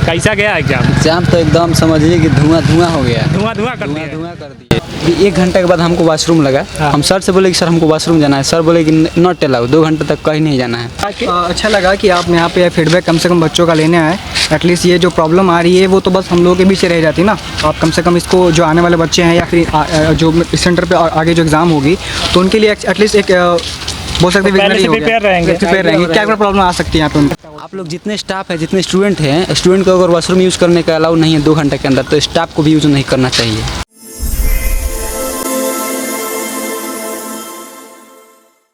कैसा गया exam? Exam तो एकदम समझिए कि धुआं धुआं हो गया। धुआं धुआं कर दिया। धुआं कर दिए। 1 घंटे के बाद हमको वॉशरूम लगा। हाँ। हम सर से बोले कि सर हमको वॉशरूम जाना है। सर बोले कि नॉट अलाउड, 2 घंटे तक कहीं नहीं जाना है। अच्छा लगा कि आप यहाँ पे फीडबैक कम से कम बच्चों का लेने आए। एटलीस्ट ये जो प्रॉब्लम आ रही है वो तो बस हम लोगों के बीच रह जाती ना। आप कम से कम इसको जो आने वाले बच्चे हैं या फिर जो इस सेंटर पे आगे जो एग्ज़ाम होगी तो उनके लिए एटलीस्ट एक बोल सकते हैं प्रिपेयर रहेंगे क्या क्या प्रॉब्लम आ सकती है यहाँ पे उनको। आप लोग जितने स्टाफ है, जितने स्टूडेंट हैं, स्टूडेंट को अगर वॉशरूम यूज़ करने का अलाउ नहीं है 2 घंटे के अंदर, तो स्टाफ को भी यूज़ नहीं करना चाहिए।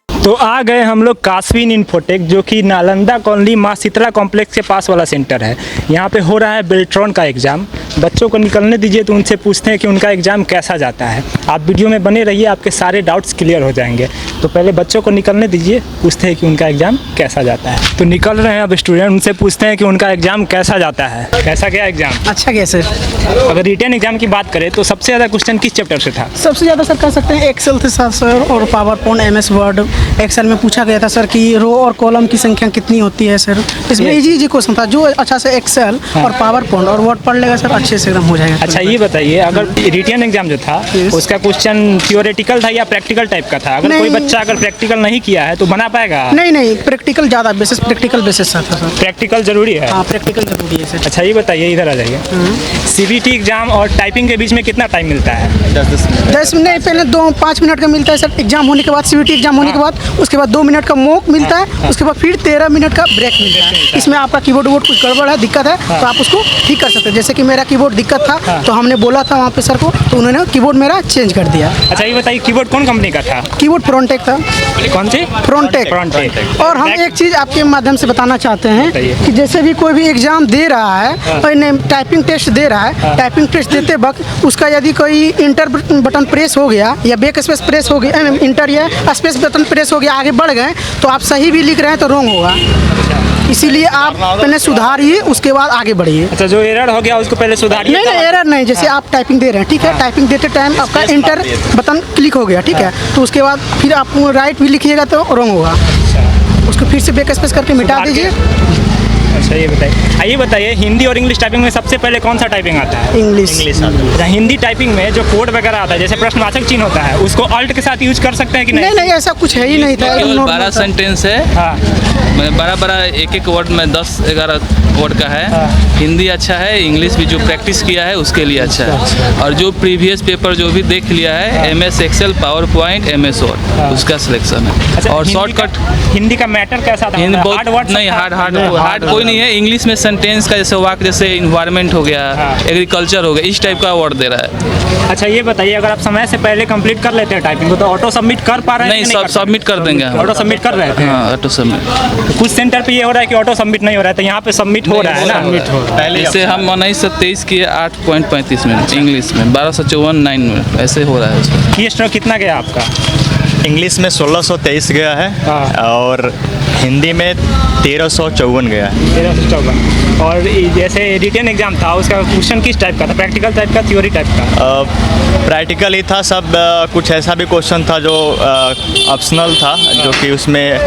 तो आ गए हम लोग कासवीन इन्फोटेक, जो कि नालंदा कॉलोनी माँ शीतला कॉम्प्लेक्स के पास वाला सेंटर है। यहाँ पे हो रहा है बेल्ट्रॉन का एग्ज़ाम। बच्चों को निकलने दीजिए तो उनसे पूछते हैं कि उनका एग्ज़ाम कैसा जाता है। आप वीडियो में बने रहिए, आपके सारे डाउट्स क्लियर हो जाएंगे। तो पहले बच्चों को निकलने दीजिए, पूछते हैं कि उनका एग्ज़ाम कैसा जाता है। तो निकल रहे हैं अब स्टूडेंट, उनसे पूछते हैं कि उनका एग्ज़ाम कैसा जाता है। कैसा गया एग्ज़ाम? अच्छा गया सर। अगर रिटन एग्जाम की बात करें तो सबसे ज़्यादा क्वेश्चन किस चैप्टर से था? सबसे ज़्यादा सर कह सकते हैं एक्सेल थे सर, और power point, MS word. Excel में पूछा गया था सर कि रो और कॉलम की संख्या कितनी होती है सर। इसमें इजी क्वेश्चन था। जो अच्छा से एक्सेल और पावर पॉइंट और वर्ड पढ़ लेगा सर, अच्छे से एकदम हो जाएगा। अच्छा ये बताइए, अगर रिटन एग्जाम जो था उसका क्वेश्चन थियोरेटिकल था या प्रैक्टिकल टाइप का था? अगर कोई बच्चा अगर प्रैक्टिकल नहीं किया है तो बना पाएगा? नहीं, प्रैक्टिकल ज़्यादा बेसिस, प्रैक्टिकल बेसिस था सर। प्रैक्टिकल जरूरी है? हाँ, प्रैक्टिकल जरूरी है सर। अच्छा ये बताइए, इधर आ जाइए। CBT एग्जाम और टाइपिंग के बीच में कितना टाइम मिलता है? 10 मिनट पहले 2-5 मिनट का मिलता है सर एग्जाम होने के बाद। CBT एग्जाम होने के बाद उसके बाद 2 मिनट का मॉक मिलता है। उसके बाद फिर 13 मिनट का ब्रेक मिलता है। इसमें आपका कीबोर्ड वोर्ड कुछ गड़बड़ है, दिक्कत है, तो आप उसको ठीक कर सकते हैं। जैसे कि मेरा कीबोर्ड दिक्कत था तो हमने बोला था वहाँ पे सर को, तो उन्होंने कीबोर्ड मेरा चेंज कर दिया। अच्छा ये बताइए, कीबोर्ड कौन कंपनी का था? कीबोर्ड फ्रॉन्टेक था। कौन सी? फ्रॉन्टेक। और हम एक चीज़ आपके माध्यम से बताना चाहते हैं कि जैसे भी कोई भी एग्जाम दे रहा है और टाइपिंग टेस्ट दे रहा है, टाइपिंग टेस्ट देते वक्त उसका यदि कोई इंटर बटन प्रेस हो गया या बैक स्पेस प्रेस हो गया, इंटर या स्पेस बटन प्रेस हो गया, आगे बढ़ गए तो आप सही भी लिख रहे हैं तो रॉन्ग होगा। इसीलिए आप पहले सुधारिए, उसके बाद आगे बढ़िए। अच्छा, जो एरर हो गया उसको पहले सुधारिए। नहीं, एरर नहीं। जैसे आप टाइपिंग दे रहे हैं, ठीक है, टाइपिंग देते टाइम आपका इंटर बटन क्लिक हो गया, ठीक है, तो उसके बाद फिर आप राइट भी लिखिएगा तो रॉन्ग होगा। उसको फिर से बैक स्पेस करके मिटा दीजिए। अच्छा ये बताइए, हिंदी और इंग्लिश टाइपिंग में सबसे पहले कौन सा टाइपिंग आता है? इंग्लिश। अच्छा, हिंदी टाइपिंग में जो कोड वगैरह आता है, जैसे प्रश्नवाचक चिन्ह होता है, उसको अल्ट के साथ यूज कर सकते हैं कि नहीं? नहीं, ऐसा कुछ है ही नहीं था। 12 सेंटेंस है। हाँ। बड़ा एक वर्ड में 10-11 वर्ड का है। हिंदी अच्छा है, इंग्लिश भी जो प्रैक्टिस किया है उसके लिए अच्छा है। और जो प्रीवियस पेपर जो भी देख लिया है, MS excel, power point, MS word, उसका सिलेक्शन है। अच्छा, और शॉर्टकट हिंदी का मैटर कैसा था? हिंदी बहुत नहीं, हार्ड कोई नहीं है। इंग्लिश में सेंटेंस का जैसे वाक्य, जैसे इन्वायरमेंट हो गया, एग्रीकल्चर हो गया, इस टाइप का वर्ड दे रहा है। अच्छा ये बताइए, अगर आप समय से पहले कंप्लीट कर लेते हैं टाइपिंग को तो ऑटो सबमिट कर पा रहे हैं? नहीं, सब सबमिट कर देंगे। ऑटो सबमिट कर रहे थे? हाँ, ऑटो सबमिट। कुछ सेंटर पे ये हो रहा है कि ऑटो सबमिट नहीं हो रहा है, तो यहाँ पे सबमिट हो रहा है ना? जैसे हम 19 से 23 किए 8.35 मिनट, इंग्लिश में 12 से 54 9 मिनट, ऐसे हो रहा है। ये स्ट्रोक कितना गया आपका? इंग्लिश में 1623 गया है और हिंदी में 1354 गया है। 1354। और जैसे रिटन एग्जाम था उसका क्वेश्चन किस टाइप का था? प्रैक्टिकल टाइप का, थ्योरी टाइप का? प्रैक्टिकल ही था सब। कुछ ऐसा भी क्वेश्चन था जो ऑप्शनल था, जो कि उसमें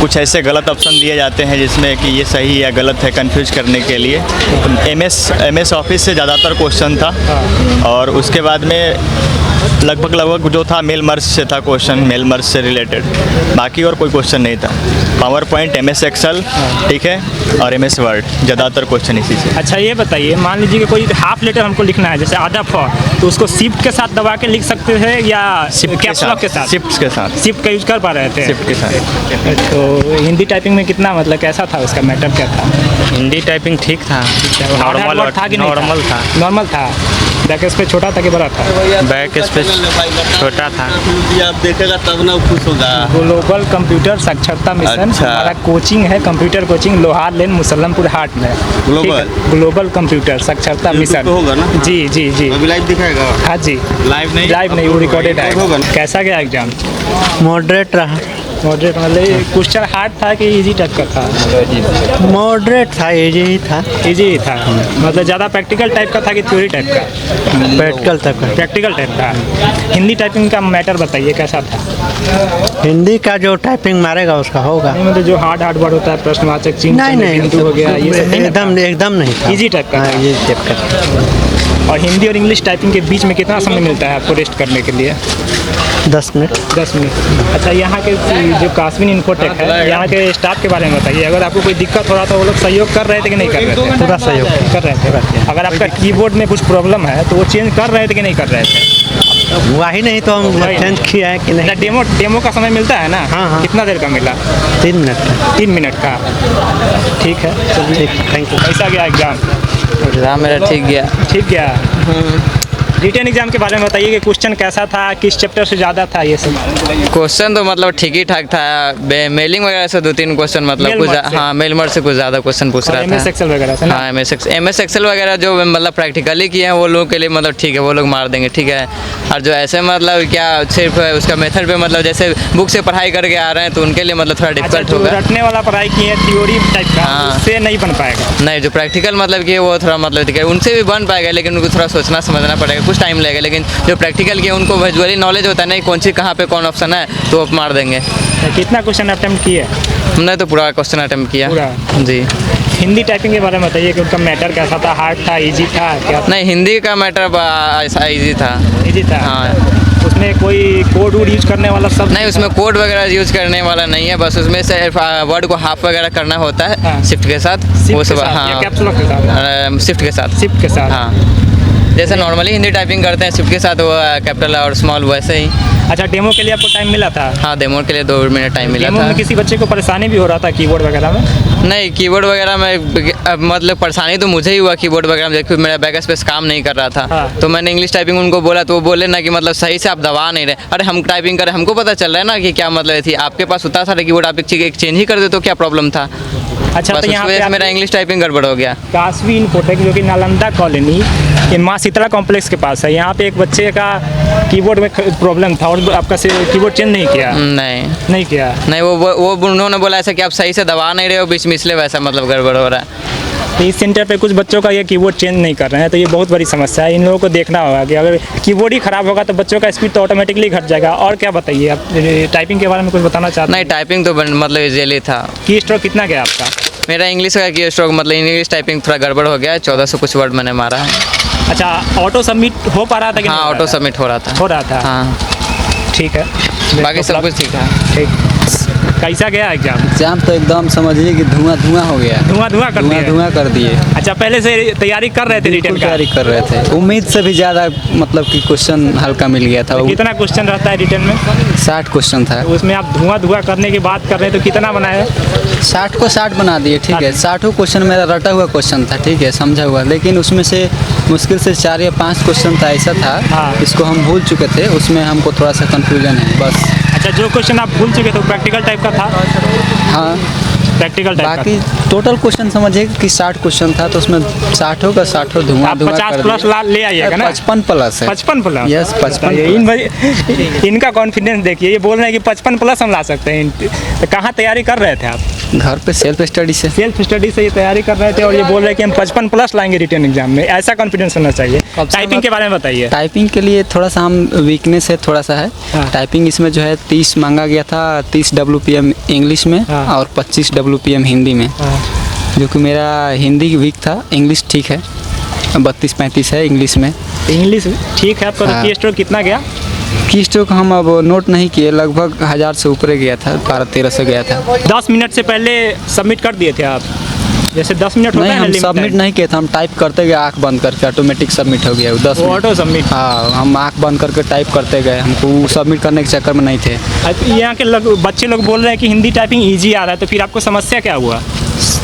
कुछ ऐसे गलत ऑप्शन दिए जाते हैं जिसमें कि ये सही या गलत है, कंफ्यूज करने के लिए। MS ऑफिस से ज़्यादातर क्वेश्चन था। और उसके बाद में लगभग जो था मेल मर्ज से था क्वेश्चन, मेल मर्ज से रिलेटेड। बाकी और कोई क्वेश्चन नहीं था। पावर पॉइंट, MS एक्सेल, ठीक है, और MS वर्ड, ज़्यादातर क्वेश्चन इसी से। अच्छा ये बताइए, मान लीजिए कि कोई हाफ लेटर हमको लिखना है, जैसे आधा फ, तो उसको शिफ्ट के साथ दबा के लिख सकते हैं या कैप्स लॉक के साथ? शिफ्ट के साथ। शिफ्ट का यूज कर पा रहे थे? शिफ्ट के साथ। तो हिंदी टाइपिंग में कितना, मतलब कैसा था उसका मैटर, क्या था? हिंदी टाइपिंग ठीक था, नॉर्मल था कि नॉर्मल था? नॉर्मल था। बैक स्पेस छोटा था कि बड़ा था? बैक स्पेस छोटा था। आप देखेगा तब ना खुश होगा। ग्लोबल कंप्यूटर साक्षरता मिशन, हमारा कोचिंग है, कंप्यूटर कोचिंग, लोहार लेन, मुसल्लमपुर हाट में। ग्लोबल कंप्यूटर साक्षरता मिशन होगा ना? जी जी जी। अभी लाइव दिखाएगा? हाँ जी, लाइव नहीं, वो रिकॉर्डेड है। कैसा गया एग्जाम? मॉडरेट रहा। मॉडरेट मतलब क्वेश्चन हार्ड था कि इजी टाइप का था? मॉडरेट था, इजी ही था। इजी ही था, मतलब ज़्यादा प्रैक्टिकल टाइप का था कि थ्योरी टाइप का? प्रैक्टिकल तक का। प्रैक्टिकल टाइप का। हिंदी टाइपिंग का मैटर बताइए कैसा था? हिंदी का जो टाइपिंग मारेगा उसका होगा। नहीं मतलब जो हार्ड वर्ड होता है, प्रश्नवाचक चिन्ह, बिंदु हो गया, ये सब एकदम नहीं था। इजी टाइप का हाँ, था। ये टाइप का था। और हिंदी और इंग्लिश टाइपिंग के बीच में कितना समय मिलता है आपको रेस्ट करने के लिए? 10 मिनट। 10 मिनट। अच्छा, यहाँ के जो कास्विन इन्फोटेक है, यहाँ के स्टाफ के बारे में बताइए। अगर आपको कोई दिक्कत हो रहा था, वो लोग सहयोग कर रहे थे कि नहीं कर रहे थे? पूरा सहयोग कर रहे थे। अगर आपका कीबोर्ड में कुछ प्रॉब्लम है तो वो चेंज कर रहे थे कि नहीं कर रहे थे? हुआ ही नहीं तो हम चेंज किया है कि नहीं। डेमो का समय मिलता है ना? हाँ। कितना देर का मिला? 3 मिनट। 3 मिनट का। ठीक है, चलिए, थैंक यू। कैसा गया एग्जाम? एग्ज़ाम मेरा ठीक गया। ठीक गया। रिटर्न एग्जाम के बारे में बताइए कि क्वेश्चन कैसा था, किस चैप्टर से ज़्यादा था, ये सब। क्वेश्चन तो मतलब ठीक ही ठाक था। मेलिंग वगैरह से 2-3 क्वेश्चन मतलब कुछ, हाँ, मेल मर्ज से कुछ ज़्यादा क्वेश्चन पूछ रहा था। MS एक्सेल वगैरह से ना? हाँ, MS एक्सेल वगैरह जो मतलब प्रैक्टिकली किए हैं वो लोगों के लिए मतलब ठीक है, वो लोग मार देंगे, ठीक है। और जो ऐसे मतलब क्या सिर्फ उसका मेथड पे मतलब जैसे बुक से पढ़ाई करके आ रहे हैं तो उनके लिए मतलब थोड़ा डिफिकल्ट होगा। रटने वाला पढ़ाई की है थ्योरी टाइप का, हाँ। उससे नहीं बन पाएगा। नहीं, जो प्रैक्टिकल मतलब कि वो थोड़ा मतलब ठीक है, उनसे भी बन पाएगा लेकिन उनको थोड़ा सोचना समझना पड़ेगा, कुछ टाइम लगेगा। लेकिन जो प्रैक्टिकल किए उनको विजुअली नॉलेज होता है नहीं कौन सी कहाँ पे कौन ऑप्शन है तो वो मार देंगे। कितना क्वेश्चन अटेम्प्ट किए? हमने तो पूरा क्वेश्चन अटेम्प्ट किया पूरा? जी। हिंदी टाइपिंग के बारे में बताइए कि उनका मैटर कैसा था, हार्ड था, इजी था, क्या था? नहीं, हिंदी का मैटर ऐसा ईजी था। इजी था? हाँ। उसमें कोई कोड वोड यूज करने वाला सब नहीं, उसमें कोड वगैरह यूज करने वाला नहीं है, बस उसमें से वर्ड को हाफ वगैरह करना होता है। हाँ। शिफ्ट के साथ वो सब। हाँ, कैप्स लॉक के साथ? शिफ्ट के साथ। शिफ्ट के साथ? हाँ, जैसे नॉर्मली हिंदी टाइपिंग करते हैं शिफ्ट के साथ, वो कैपिटल और स्मॉल वैसे ही। अच्छा, डेमो के लिए आपको टाइम मिला था? हाँ, डेमो के लिए 2 मिनट टाइम मिला डेमो था। में किसी बच्चे को परेशानी भी हो रहा था कीबोर्ड वगैरह में? नहीं, कीबोर्ड वगैरह में मतलब परेशानी तो मुझे ही हुआ कीबोर्ड वगैरह में, देखिए मेरा बैक स्पेस काम नहीं कर रहा था। हाँ। तो मैंने इंग्लिश टाइपिंग उनको बोला तो वो बोले ना कि मतलब सही से आप दबा नहीं रहे। अरे हम टाइपिंग करें, हमको पता चल रहा है ना कि क्या मतलब थी, आपके पास होता था कीबोर्ड, आप एक चेंज ही कर दे तो क्या प्रॉब्लम था। अच्छा, बस तो यहाँ उस वजह पे से मेरा इंग्लिश टाइपिंग गड़बड़ हो गया। कास्वी इन्फोटेक जो कि नालंदा कॉलोनी के माँ शीतला कॉम्प्लेक्स के पास है, यहाँ पे एक बच्चे का कीबोर्ड में प्रॉब्लम था और आपका कीबोर्ड चेंज नहीं किया? नहीं किया? नहीं, वो उन्होंने बोला ऐसा कि आप सही से दबा नहीं रहे हो, बीच में इसलिए वैसा मतलब गड़बड़ हो रहा है। तो इस सेंटर पे कुछ बच्चों का ये कीबोर्ड चेंज नहीं कर रहे हैं, तो ये बहुत बड़ी समस्या है। इन लोगों को देखना होगा कि अगर कीबोर्ड ही खराब होगा तो बच्चों का स्पीड तो ऑटोमेटिकली घट जाएगा। और क्या बताइए आप, टाइपिंग के बारे में कुछ बताना चाहते हैं? नहीं, टाइपिंग तो मतलब इजीली था। की स्ट्रोक कितना गया आपका? मेरा इंग्लिश का की स्ट्रोक मतलब इंग्लिश टाइपिंग थोड़ा गड़बड़ हो गया, 1400 कुछ वर्ड मैंने मारा है। अच्छा, ऑटो सबमिट हो पा रहा था कि हाँ, ऑटो सबमिट हो रहा था। हो रहा था? हाँ, ठीक है, बाकी सब कुछ ठीक है। ठीक। कैसा गया एग्जाम? एग्जाम तो एकदम समझिए कि धुआं धुआं हो गया। धुआं धुआं कर दिया? धुआं कर दिए। अच्छा, पहले से तैयारी कर रहे थे रिटर्न बिल्कुल का? तैयारी कर रहे थे, उम्मीद से भी ज़्यादा मतलब कि क्वेश्चन हल्का मिल गया था। कितना क्वेश्चन रहता है रिटर्न में? 60 क्वेश्चन था। उसमें आप धुआं धुआं करने की बात कर रहे हैं तो कितना बनाया? 60 को 60 बना दिए, ठीक है। 60 क्वेश्चन मेरा रटा हुआ क्वेश्चन था, ठीक है, समझा हुआ, लेकिन उसमें से मुश्किल से 4 या 5 क्वेश्चन था ऐसा था। हाँ। इसको हम भूल चुके थे, उसमें हमको थोड़ा सा कंफ्यूजन है बस। अच्छा, जो क्वेश्चन आप भूल चुके थे वो प्रैक्टिकल टाइप का था? हाँ, प्रैक्टिकल टाइप बाकी टोटल क्वेश्चन समझिए कि 60 क्वेश्चन था, तो उसमें 60 का 60 धुआं आप धुआं 50 कर प्लस ले आइएगा ना? 55 प्लस है। 55 प्लस? यस, 55। इनका कॉन्फिडेंस देखिए, ये बोल रहे हैं कि 55 प्लस हम ला सकते हैं। तो कहाँ तैयारी कर रहे थे आप? घर पे सेल्फ स्टडी से। सेल्फ स्टडी से ये तैयारी कर रहे थे और ये बोल रहे हैं कि हम 55 प्लस लाएंगे रिटर्न एग्जाम में। ऐसा कॉन्फिडेंस होना चाहिए। टाइपिंग के बारे में बताइए। टाइपिंग के लिए थोड़ा सा हम वीकनेस है, थोड़ा सा है। हाँ। टाइपिंग इसमें जो है 30 मांगा गया था, 30 WPM इंग्लिश में। हाँ। और 25 WPM हिंदी में। हाँ। जो कि मेरा हिंदी वीक था, इंग्लिश ठीक है, 32-35 है इंग्लिश में। इंग्लिश ठीक है आपका? हाँ। की स्ट्रोक कितना गया? की स्ट्रोक हम अब नोट नहीं किए, लगभग 1000 से ऊपर गया था, 1200-1300 गया था। 10 मिनट से पहले सबमिट कर दिए थे आप? जैसे 10 मिनट होता नहीं, है ना हम limit सबमिट time? नहीं किए थे, हम टाइप करते गए आँख बंद करके, ऑटोमेटिक सबमिट हो गया वो 10 वो मिनट। Auto submit? हाँ, हम आँख बंद करके टाइप करते गए, हमको सबमिट करने के चक्कर में नहीं थे। यहाँ के बच्चे लोग बोल रहे हैं कि हिंदी टाइपिंग ईजी आ रहा है, तो फिर आपको समस्या क्या हुआ?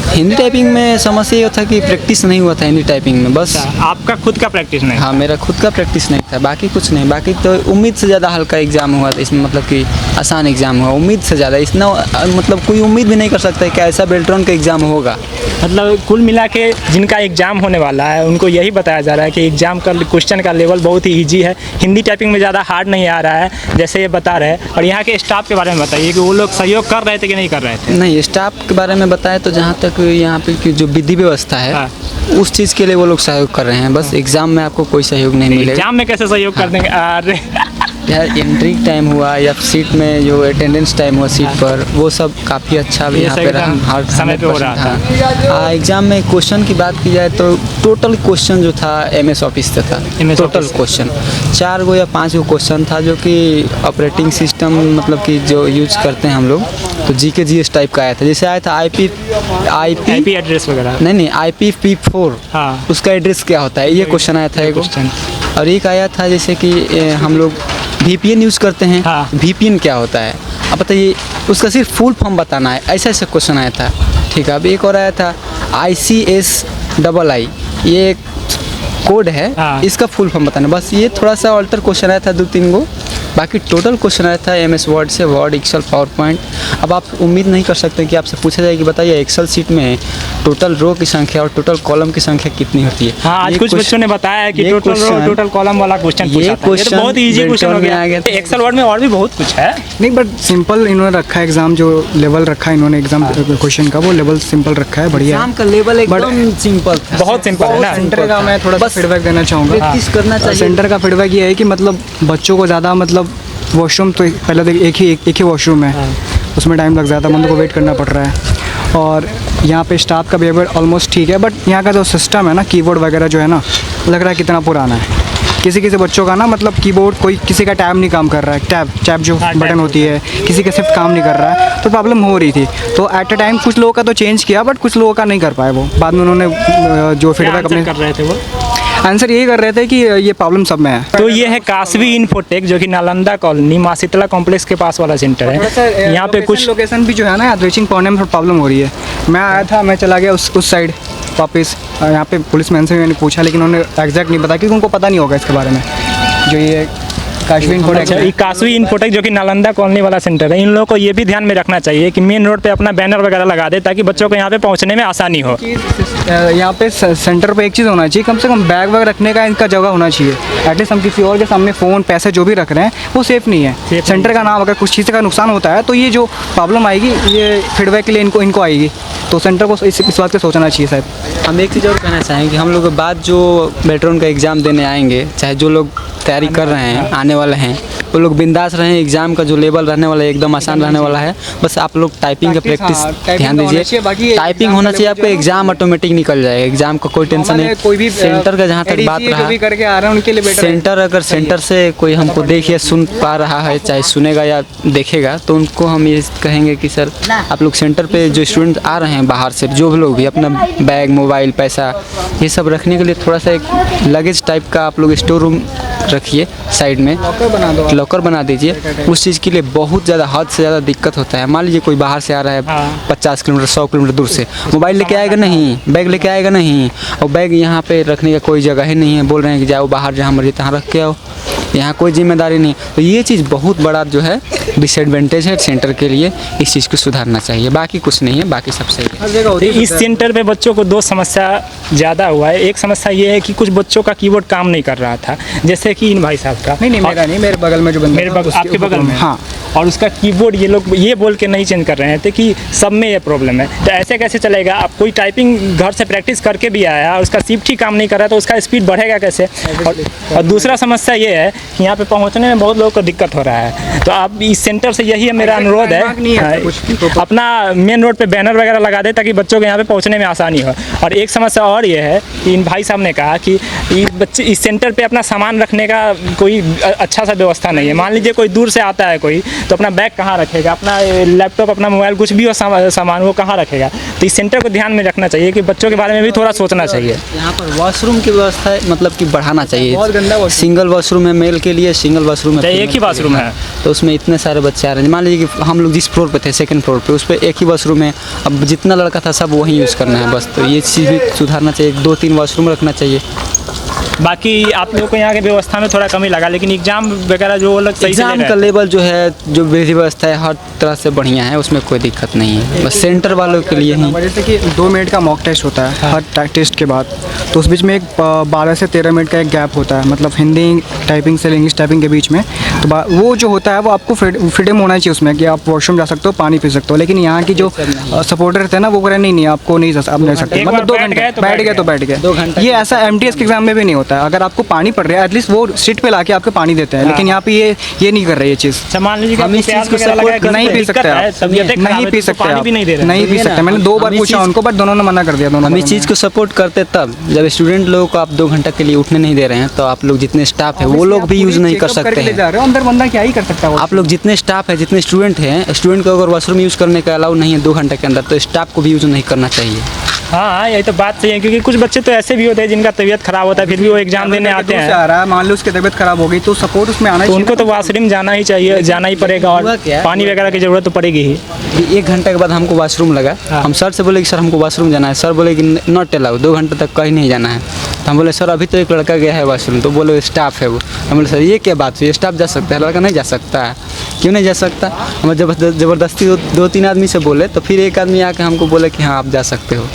हिंदी टाइपिंग में समस्या ये था कि प्रैक्टिस नहीं हुआ था हिंदी टाइपिंग में, बस। आपका खुद का प्रैक्टिस नहीं? हाँ, मेरा खुद का प्रैक्टिस नहीं था, बाकी कुछ नहीं। बाकी तो उम्मीद से ज़्यादा हल्का एग्ज़ाम हुआ था इसमें, मतलब कि आसान एग्ज़ाम हुआ उम्मीद से ज़्यादा। इतना मतलब कोई उम्मीद भी नहीं कर सकता है कि ऐसा बेल्ट्रॉन का एग्ज़ाम होगा। मतलब कुल मिला के जिनका एग्ज़ाम होने वाला है उनको यही बताया जा रहा है कि एग्ज़ाम का क्वेश्चन का लेवल बहुत ही ईजी है, हिंदी टाइपिंग में ज़्यादा हार्ड नहीं आ रहा है जैसे ये बता रहे हैं। और यहाँ के स्टाफ के बारे में बताइए कि वो लोग सहयोग कर रहे थे कि नहीं कर रहे थे? नहीं, स्टाफ के बारे में बताएं तो जहाँ तक यहाँ पे की जो विधि व्यवस्था है, हाँ। उस चीज़ के लिए वो लोग सहयोग कर रहे हैं। बस एग्ज़ाम में आपको कोई सहयोग नहीं मिलेगा। एग्जाम में कैसे सहयोग कर देंगे? अरे यार, एंट्री टाइम हुआ या सीट में जो अटेंडेंस टाइम हुआ सीट पर, वो सब काफ़ी अच्छा भी ये यहाँ सब पे रहा, एकदम हर समय पे हो रहा था। एग्ज़ाम में क्वेश्चन की बात की जाए तो टोटल क्वेश्चन जो था MS ऑफिस से था। MS टोटल ऑफिस से। क्वेश्चन 4 या 5 क्वेश्चन था जो कि ऑपरेटिंग सिस्टम मतलब कि जो यूज करते हैं हम लोग, तो GK GS टाइप का आया था। जैसे आया था IP एड्रेस वगैरह। नहीं, IPv4, हाँ। उसका एड्रेस क्या होता है, ये क्वेश्चन आया था एगो। क्वेश्चन। और एक आया था जैसे कि हम लोग VPN यूज़ करते हैं, हाँ। VPN क्या होता है अब बताइए, उसका सिर्फ फुल फॉर्म बताना है, ऐसा ऐसा क्वेश्चन आया था। ठीक है, अब एक और आया था ICSII, ये कोड है, हाँ। इसका फुल फॉर्म बताना, बस। ये थोड़ा सा ऑल्टर क्वेश्चन आया था 2-3 गो। बाकी टोटल क्वेश्चन आया था MS वर्ड से, वर्ड, एक्सेल, पावर पॉइंट। अब आप उम्मीद नहीं कर सकते कि आपसे पूछा जाए कि बताइए एक्सेल सीट में टोटल रो की संख्या और टोटल कॉलम की संख्या कितनी होती है। हाँ, आज ये कुछ क्वेश्चन- बच्चों ने बताया है कि ये total row question- total column वाला क्वेश्चन ये पूछा था। ये तो क्वेश्चन बहुत इजी क्वेश्चन हो बेल्ट्रॉन में आ गया। गया था। एक्सेल वर्ड में और भी बहुत कुछ है। नहीं, बट सिंपल इन्होंने रखा है एग्जाम, जो लेवल रखा है इन्होंने एग्जाम क्वेश्चन का, वो लेवल सिंपल रखा है, बढ़िया एग्जाम का लेवल एकदम सिंपल था। बहुत सिंपल है ना? सेंटर का मैं थोड़ा सा बस फीडबैक देना चाहूँगा। प्रैक्टिस करना चाहिए। सेंटर का फीडबैक ये है कि मतलब बच्चों को ज़्यादा मतलब वॉशरूम तो पहले तो एक ही वॉशरूम है, उसमें टाइम लग जाता है, बंदों को वेट करना पड़ रहा है। और यहाँ पे स्टाफ का बिहेवियर ऑलमोस्ट ठीक है, बट यहाँ का जो सिस्टम है ना, कीबोर्ड वगैरह जो है ना, लग रहा है कितना पुराना है। किसी बच्चों का ना मतलब कीबोर्ड, कोई किसी का टैब नहीं काम कर रहा है, टैब जो हाँ, बटन टैब होती है, किसी का सिर्फ काम नहीं कर रहा है, तो प्रॉब्लम हो रही थी। तो एट अ टाइम कुछ लोगों का तो चेंज किया, बट कुछ लोगों का नहीं कर पाए। वो बाद में उन्होंने जो क्या फीडबैक आंसर अपने कर रहे थे वो? आंसर यही कर रहे थे कि ये प्रॉब्लम सब में है। तो ये है कासवी इन्फोटेक, जो कि नालंदा कॉलोनी माँ शीतला कॉम्प्लेक्स के पास वाला सेंटर है। यहाँ पे कुछ लोकेशन भी जो है ना, रीचिंग पहुंचने में प्रॉब्लम हो रही है। मैं आया था, मैं चला गया उस साइड वापस, यहाँ पे पुलिस मैन से भी मैंने पूछा, लेकिन उन्होंने एग्जैक्ट नहीं बताया, क्योंकि उनको पता नहीं होगा इसके बारे में। जो ये काशवी इन्फोटेक अच्छा, ये कासवी इन्फोटेक जो कि नालंदा कॉलोनी वाला सेंटर है, इन लोगों को ये भी ध्यान में रखना चाहिए कि मेन रोड पे अपना बैनर वगैरह लगा दे, ताकि बच्चों को यहाँ पे पहुँचने में आसानी हो। यहाँ पे सेंटर पे एक चीज़ होना चाहिए, कम से कम बैग वैग रखने का इनका जगह होना चाहिए। एटलीस्ट हम किसी और के सामने फ़ोन, पैसे जो भी रख रहे हैं, वो सेफ़ नहीं है। सेंटर का नाम, अगर कुछ चीज़ का नुकसान होता है तो ये जो प्रॉब्लम आएगी, ये फीडबैक के लिए इनको आएगी। तो सेंटर को इस बात का सोचना चाहिए शायद। हम एक चीज़ और कहना चाहेंगे कि हम लोग के बाद जो बेल्ट्रॉन का एग्ज़ाम देने आएंगे, चाहे जो लोग तैयारी कर रहे हैं, आने वाले हैं, वो लोग बिंदास रहें। एग्ज़ाम का जो लेवल रहने वाला है एकदम आसान रहने वाला है। बस आप लोग टाइपिंग का प्रैक्टिस ध्यान दीजिए। टाइपिंग होना चाहिए आपका, एग्ज़ाम ऑटोमेटिक निकल जाएगा। एग्ज़ाम का कोई टेंशन नहीं। कोई भी सेंटर का जहाँ तक बात जो भी रहा, करके आ रहे हैं उनके लिए बेटर है। सेंटर अगर सेंटर से कोई हमको देख या सुन पा रहा है, चाहे सुनेगा या देखेगा, तो उनको हम ये कहेंगे कि सर आप लोग सेंटर पे जो स्टूडेंट आ रहे हैं बाहर से, जो भी लोग भी, अपना बैग, मोबाइल, पैसा, ये सब रखने के लिए थोड़ा सा एक लगेज टाइप का आप लोग स्टोर रूम रखिए साइड में, लॉकर बना दीजिए। उस चीज़ के लिए बहुत ज़्यादा, हद से ज़्यादा दिक्कत होता है। मान लीजिए कोई बाहर से आ रहा है 50 किलोमीटर 100 किलोमीटर दूर से, मोबाइल लेके आएगा नहीं, बैग लेके आएगा नहीं, और बैग यहाँ पे रखने का कोई जगह ही नहीं है। बोल रहे हैं कि जाओ बाहर, जहाँ मर्जी तहाँ रख के आओ, यहाँ कोई जिम्मेदारी नहीं। तो ये चीज़ बहुत बड़ा जो है डिसएडवांटेज है सेंटर के लिए। इस चीज़ को सुधारना चाहिए, बाकी कुछ नहीं है, बाकी सब सही है। इस सेंटर पे बच्चों को 2 समस्या ज़्यादा हुआ है। एक समस्या ये है कि कुछ बच्चों का कीबोर्ड काम नहीं कर रहा था, जैसे कि इन भाई साहब का। नहीं, मेरा नहीं, मेरे बगल में जो बंदा मेरे बगल, आपके बगल में? हाँ। और उसका कीबोर्ड ये लोग ये बोल के नहीं चेंज कर रहे थे कि सब में ये प्रॉब्लम है। तो ऐसे कैसे चलेगा? आप कोई टाइपिंग घर से प्रैक्टिस करके भी आया और उसका शिफ्ट ही काम नहीं कर रहा, तो उसका स्पीड बढ़ेगा कैसे? और दूसरा समस्या ये है कि यहाँ पे पहुँचने में बहुत लोगों को दिक्कत हो रहा है। तो आप इस सेंटर से यही मेरा अनुरोध है, अपना मेन रोड पे बैनर वगैरह लगा दे, ताकि बच्चों को यहाँ पे पहुँचने में आसानी हो। और एक समस्या और और ये है कि इन भाई साहब ने कहा कि बच्चे इस सेंटर पे अपना सामान रखने का कोई अच्छा सा व्यवस्था नहीं है। मान लीजिए कोई दूर से आता है कोई, तो अपना बैग कहाँ रखेगा, अपना लैपटॉप, अपना मोबाइल, कुछ भी हो सामान वो कहाँ रखेगा। तो इस सेंटर को ध्यान में रखना चाहिए कि बच्चों के बारे में भी थोड़ा सोचना चाहिए। यहाँ पर वॉशरूम की व्यवस्था मतलब कि बढ़ाना चाहिए। बहुत गंदा वॉशरूम। सिंगल वॉशरूम है मेल के लिए, सिंगल वॉशरूम है, एक ही वॉशरूम है, तो उसमें इतने सारे बच्चे आ रहे हैं। मान लीजिए कि हम लोग जिस फ्लोर पे थे, सेकंड फ्लोर पे, उस पर एक ही वॉशरूम है। अब जितना लड़का था सब वहीं यूज़ करना है बस। तो ये चीज़ भी सुधारना चाहिए, 2-3 वॉशरूम रखना चाहिए। बाकी आप लोगों को यहाँ की व्यवस्था में थोड़ा कमी लगा, लेकिन एग्जाम वगैरह जो वो लोग सही से ले एग्जाम रहे का हैं। लेवल जो है, जो विधि व्यवस्था है, हर तरह से बढ़िया है, उसमें कोई दिक्कत नहीं है। बस सेंटर वालों के लिए ही जैसे कि 2 मिनट का मॉक टेस्ट होता है हर टेस्ट के बाद, तो उस बीच में एक 12 से 13 मिनट का एक गैप होता है, मतलब हिंदी टाइपिंग से इंग्लिश टाइपिंग के बीच में। तो वो जो होता है वो आपको फ्रीडम होना चाहिए उसमें कि आप वॉशरूम जा सकते हो, पानी पी सकते हो। लेकिन यहाँ की जो सपोर्टर थे ना, वो कह रहे नहीं आपको नहीं आप नहीं सकते, एक मतलब बार 2 बैठ घंटे गए तो बैठ गए तो बैठ गए। 2 घंटा ये ऐसा MTS के एग्जाम में भी नहीं होता है। अगर आपको पानी पड़ रहा है एटलीस्ट वो सीट पे लाके आपको पानी देते हैं, लेकिन यहाँ पे ये नहीं कर रही है चीज़। मान लीजिए कि हम आपको इस चीज़ प्याज को वगैरह support लगा है, नहीं पी दिक्कत सकते है, आप, तबीयतें खराब नहीं है, पी तो सकते पानी आप, भी नहीं दे रहे हैं। नहीं पी सकते। मैंने 2 बार हम इस पूछा चीज़- उनको, बट दोनों ने मना कर दिया। हम इस चीज़ को सपोर्ट करते तब जब स्टूडेंट लोगों को आप 2 घंटा के लिए उठने नहीं दे रहे हैं, तो आप लोग जितने स्टाफ है वो लोग भी यूज़ नहीं कर सकते हैं। अंदर बंदा क्या ही कर सकता है। आप लोग जितने स्टाफ है, जितने स्टूडेंट हैं, स्टूडेंट को अगर वॉशरूम यूज़ करने का अलाउ नहीं है 2 घंटे के अंदर, तो स्टाफ को भी यूज़ नहीं करना चाहिए। हाँ, यही तो बात सही है, क्योंकि कुछ बच्चे तो ऐसे भी होते हैं जिनका तबीयत खराब होता है, फिर भी वो एग्जाम देने आते हैं। आ रहा है, मान लो उसकी तबीयत खराब हो गई तो सपोर्ट उसमें आना तो चाहिए। उनको तो वॉशरूम जाना ही चाहिए, जाना ही पड़ेगा, और हुआ क्या? पानी वगैरह की ज़रूरत तो पड़ेगी ही। 1 घंटे के बाद हमको वॉशरूम लगा। हम सर से बोले कि सर हमको वॉशरूम जाना है। सर बोले कि नॉट अलाउ, 2 घंटे तक कहीं नहीं जाना है। तो हम बोले सर अभी तो एक लड़का गया है वॉशरूम, तो बोले स्टाफ है वो। हम बोले सर ये क्या बात हुई, स्टाफ जा सकता है, लड़का नहीं जा सकता है? क्यों नहीं जा सकता? हम ज़बरदस्ती 2-3 आदमी से बोले, तो फिर एक आदमी आके हमको बोले कि हाँ आप जा सकते हो।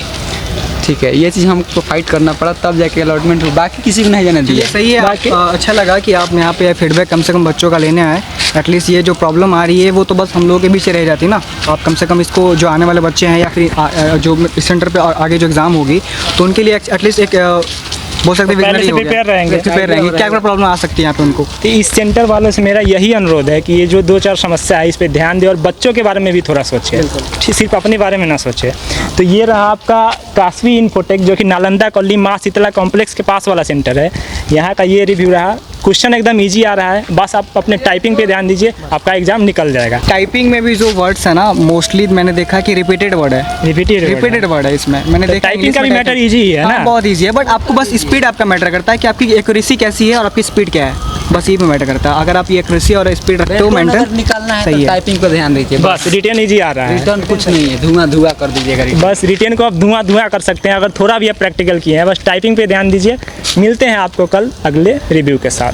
ठीक है, ये चीज़ हमको फाइट करना पड़ा, तब जाके अलॉटमेंट हुआ। बाकी किसी को नहीं जाने दिया। सही है। अच्छा लगा कि आप यहाँ पे फीडबैक कम से कम बच्चों का लेने आए। एटलीस्ट ये जो प्रॉब्लम आ रही है वो तो बस हम लोगों के बीच रह जाती ना। आप कम से कम इसको जो आने वाले बच्चे हैं या फिर जो इस सेंटर पे आगे जो एग्ज़ाम होगी तो उनके लिए एटलीस्ट एक बोल सकते पहले से प्रिपेयर रहेंगे। क्या प्रॉब्लम आ सकती है यहाँ पे उनको। तो इस सेंटर वालों से मेरा यही अनुरोध है कि ये जो 2-4 समस्या है इस पे ध्यान दें और बच्चों के बारे में भी थोड़ा सोचें, सिर्फ अपने बारे में ना सोचें। तो ये रहा आपका काशवी इन्फोटेक, जो कि नालंदा कॉलोनी माँ शीतला कॉम्प्लेक्स के पास वाला सेंटर है। यहाँ का ये रिव्यू रहा। क्वेश्चन एकदम ईजी आ रहा है, बस आप अपने टाइपिंग पे ध्यान दीजिए, आपका एग्जाम निकल जाएगा। टाइपिंग में भी जो वर्ड्स है ना, मोस्टली मैंने देखा कि रिपीटेड वर्ड है। रिपीटेड वर्ड है इसमें, मैंने देखा। टाइपिंग का भी मैटर ईजी ही है ना, बहुत ईजी है, बट आपको बस स्पीड आपका मैटर करता है कि आपकी एक्यूरेसी कैसी है और आपकी स्पीड क्या है, बस ये भी मैटर करता है। अगर आप ये एक्यूरेसी और स्पीड रखते हो मेंटेन, निकालना है सही तो है। टाइपिंग पर ध्यान दीजिए। बस रिटेन ईजी आ रहा है, रिटर्न कुछ नहीं है, धुआं कर दीजिएगा। बस रिटेन को आप धुआं कर सकते हैं अगर थोड़ा भी आप प्रैक्टिकल किए हैं। बस टाइपिंग पे ध्यान दीजिए। मिलते हैं आपको कल अगले रिव्यू के साथ।